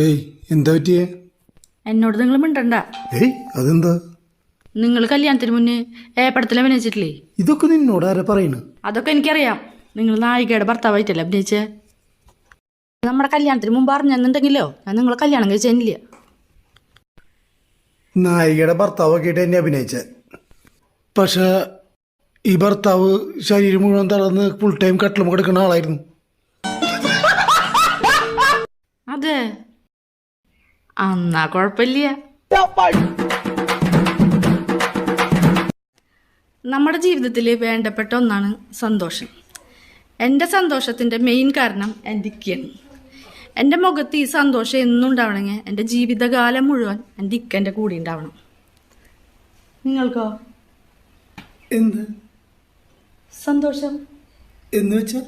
ഏയ് എന്താ പറ്റിയേ? എന്നോട് നിങ്ങൾ മിണ്ടണ്ട. ഏയ് അതെന്താ? നിങ്ങൾ കല്യാണത്തിന് മുന്നേ പടത്തിൽ അഭിനയിച്ചിട്ടില്ലേ? ഇതൊക്കെ നിന്നോട് ആരാ പറയണ്? അതൊക്കെ എനിക്കറിയാം. നിങ്ങൾ നായികയുടെ ഭർത്താവായിട്ടല്ലേ അഭിനയിച്ചേ? നമ്മുടെ കല്യാണത്തിന് മുമ്പ് അറിഞ്ഞെന്നുണ്ടെങ്കിലോ ഞാൻ നിങ്ങളെ കല്യാണം കഴിച്ചില്ല. നായികയുടെ ഭർത്താവൊക്കെ ആയിട്ട് എന്നെ അഭിനയിച്ച, പക്ഷെ ഈ ഭർത്താവ് ശരീരം മുഴുവൻ തളർന്ന് ഫുൾ ടൈം കട്ടിലും കിടക്കുന്ന ആളായിരുന്നു. അതെ, എന്നാ കുഴപ്പമില്ല. നമ്മുടെ ജീവിതത്തിൽ വേണ്ടപ്പെട്ട ഒന്നാണ് സന്തോഷം. എൻ്റെ സന്തോഷത്തിൻ്റെ മെയിൻ കാരണം എൻ്റെ ഇക്കയാണ്. എൻ്റെ മുഖത്ത് ഈ സന്തോഷം എന്നും ഉണ്ടാവണമെങ്കിൽ എൻ്റെ ജീവിതകാലം മുഴുവൻ എൻ്റെ ഇക്കൻ്റെ കൂടെ ഉണ്ടാവണം. നിങ്ങൾക്കോ? എന്ത് സന്തോഷം എന്ന് വെച്ചാൽ